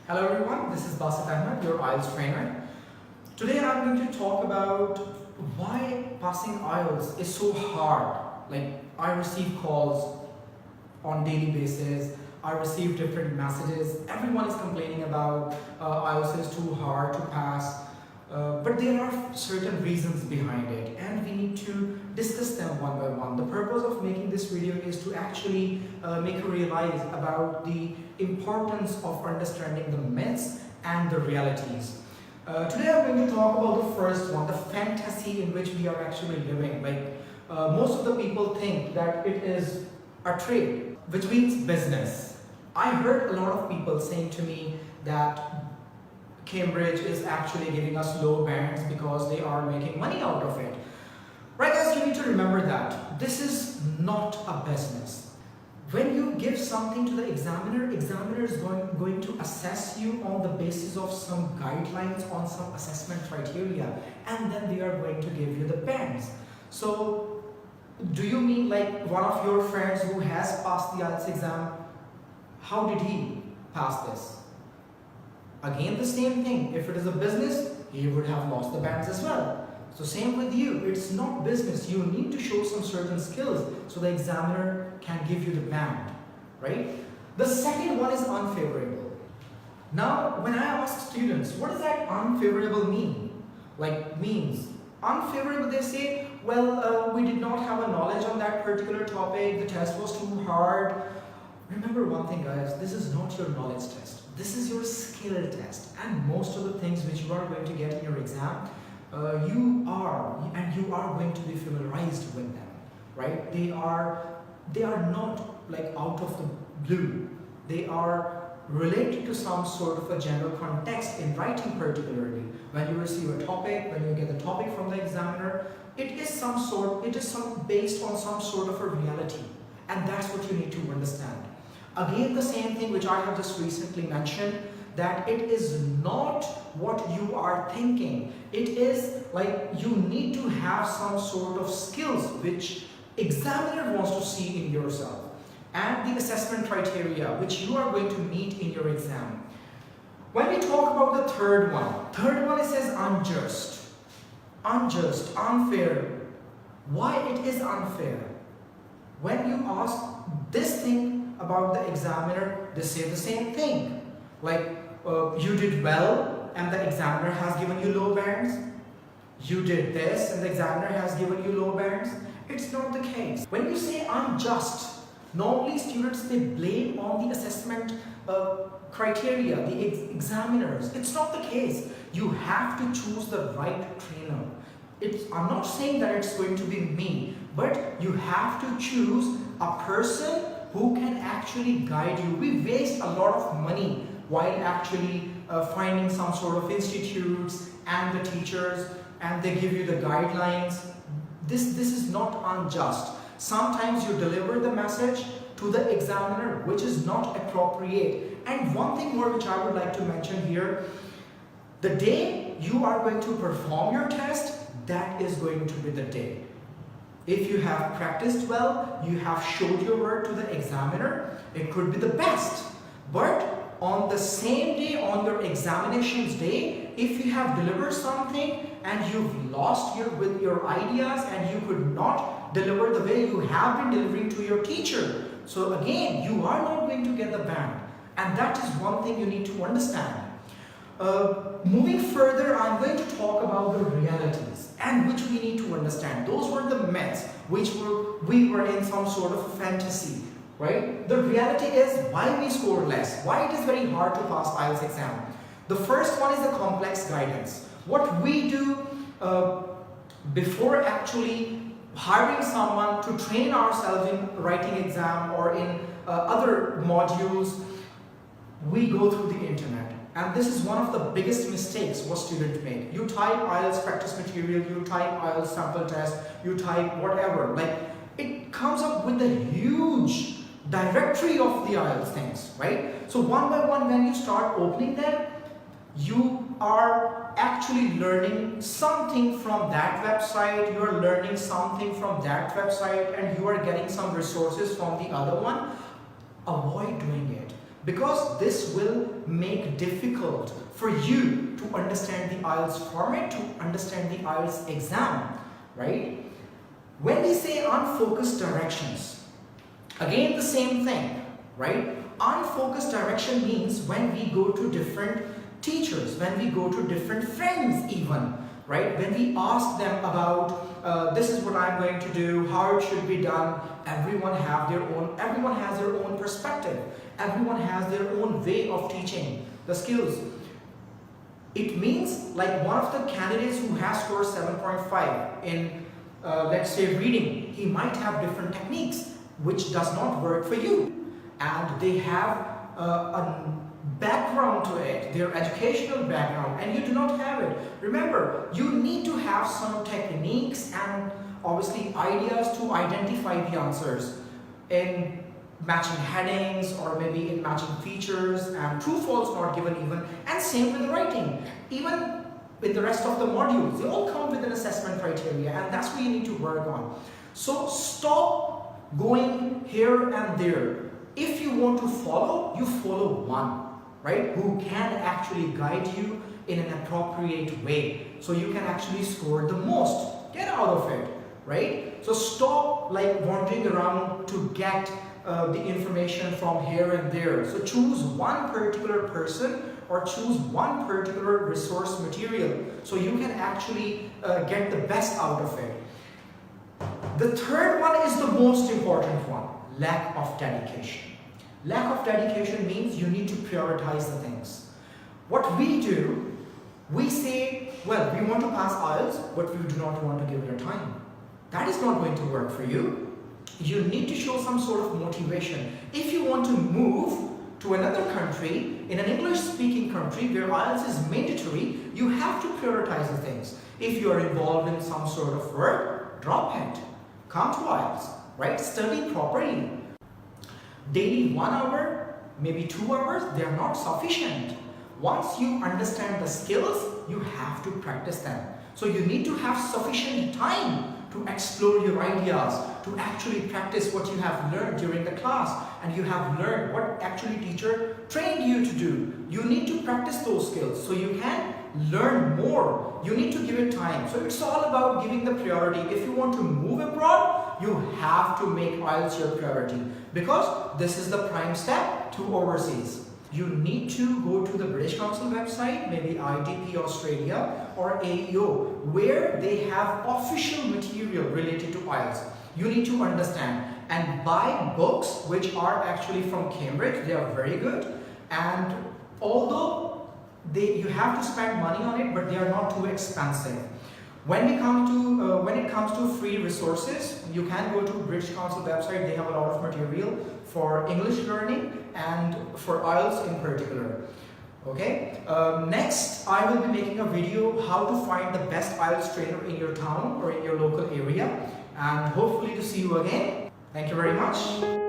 Hello everyone, this is Basit Ahmed, your IELTS trainer. Today I'm going to talk about why passing IELTS is so hard. Like, I receive calls on daily basis, I receive different messages, everyone is complaining about IELTS is too hard to pass. But there are certain reasons behind it and we need to discuss them one by one. The purpose of making this video is to actually make you realize about the importance of understanding the myths and the realities. Today I'm going to talk about the first one, the fantasy in which we are actually living. Most of the people think that it is a trade, which means business. I heard a lot of people saying to me that Cambridge is actually giving us low bands because they are making money out of it. Right guys, you need to remember that this is not a business. When you give something to the examiner is going to assess you on the basis of some guidelines, on some assessment criteria, and then they are going to give you the bands. So do you mean like one of your friends who has passed the IELTS exam, how did he pass this? Again, the same thing. If it is a business, he would have lost the bands as well. So same with you. It's not business. You need to show some certain skills so the examiner can give you the band, right? The second one is unfavorable. Now, when I ask students, what does that unfavorable mean? Means unfavorable, they say, well, we did not have a knowledge on that particular topic. The test was too hard. Remember one thing, guys. This is not your knowledge test. This is your skill test, and most of the things which you are going to get in your exam, you are going to be familiarized with them, right? They are not like out of the blue. They are related to some sort of a general context in writing, particularly when you receive a topic, when you get the topic from the examiner. It is based on some sort of a reality, and that's what you need to understand. Again, the same thing which I have just recently mentioned, that it is not what you are thinking. It is like you need to have some sort of skills which examiner wants to see in yourself, and the assessment criteria which you are going to meet in your exam. When we talk about the third one it says unjust, unfair. Why it is unfair? When you ask this thing about the examiner, they say the same thing. You did well and the examiner has given you low bands. You did this and the examiner has given you low bands. It's not the case. When you say unjust, normally students, they blame on the assessment criteria, the examiners. It's not the case. You have to choose the right trainer. I'm not saying that it's going to be me, but you have to choose a person who can actually guide you. We waste a lot of money while actually finding some sort of institutes and the teachers, and they give you the guidelines. This is not unjust. Sometimes you deliver the message to the examiner which is not appropriate. And one thing more which I would like to mention here, the day you are going to perform your test, that is going to be the day. If you have practiced well, you have showed your work to the examiner, it could be the best. But on the same day, on your examinations day, if you have delivered something and you've lost with your ideas and you could not deliver the way you have been delivering to your teacher, so again, you are not going to get the band. And that is one thing you need to understand. Moving further, I'm going to talk about the realities and which we need to understand. Those were the myths which we were in some sort of fantasy, right? The reality is why we score less, why it is very hard to pass IELTS exam. The first one is the complex guidance. What we do before actually hiring someone to train ourselves in writing exam or in other modules, we go through the internet. And this is one of the biggest mistakes what students make. You type IELTS practice material, you type IELTS sample test, you type whatever. It comes up with a huge directory of the IELTS things, right? So one by one, when you start opening them, you are actually learning something from that website, you are learning something from that website, and you are getting some resources from the other one. Avoid doing it. because this will make difficult for you to understand the IELTS format, to understand the IELTS exam, right? When we say unfocused directions, again the same thing, right? Unfocused direction means when we go to different teachers, when we go to different friends even, right? When we ask them about this is what I'm going to do, how it should be done, everyone has their own perspective. Everyone has their own way of teaching the skills. It means like one of the candidates who has scored 7.5 in let's say reading, he might have different techniques which does not work for you, and they have a background to it, their educational background, and you do not have it. Remember, you need to have some techniques and obviously ideas to identify the answers in matching headings or maybe in matching features, and true false not given even, and same with the writing. Even with the rest of the modules, they all come with an assessment criteria, and that's what you need to work on. So stop going here and there. If you want to follow, you follow one, right, who can actually guide you in an appropriate way, so you can actually score the most. Get out of it, right? So stop like wandering around to get the information from here and there. So choose one particular person or choose one particular resource material so you can actually get the best out of it. The third one is the most important one: lack of dedication. Lack of dedication means you need to prioritize the things. What we do, we say, well, we want to pass IELTS, but we do not want to give it a time. That is not going to work for you. You need to show some sort of motivation. If you want to move to another country, in an English-speaking country where IELTS is mandatory, you have to prioritize the things. If you are involved in some sort of work, drop it. Come to IELTS, right? Study properly. Daily 1 hour, maybe 2 hours, they are not sufficient. Once you understand the skills, you have to practice them. So you need to have sufficient time to explore your ideas, to actually practice what you have learned during the class, and you have learned what actually teacher trained you to do. You need to practice those skills so you can learn more. You need to give it time. So it's all about giving the priority. If you want to move abroad, you have to make IELTS your priority, because this is the prime step to overseas. You need to go to the British Council website, maybe IDP Australia or AEO, where they have official material related to IELTS. You need to understand and buy books which are actually from Cambridge. They are very good, and although you have to spend money on it, but they are not too expensive. When it comes to free resources, you can go to British Council website. They have a lot of material for English learning and for IELTS in particular. Okay. Next, I will be making a video how to find the best IELTS trainer in your town or in your local area, and hopefully to see you again. Thank you very much.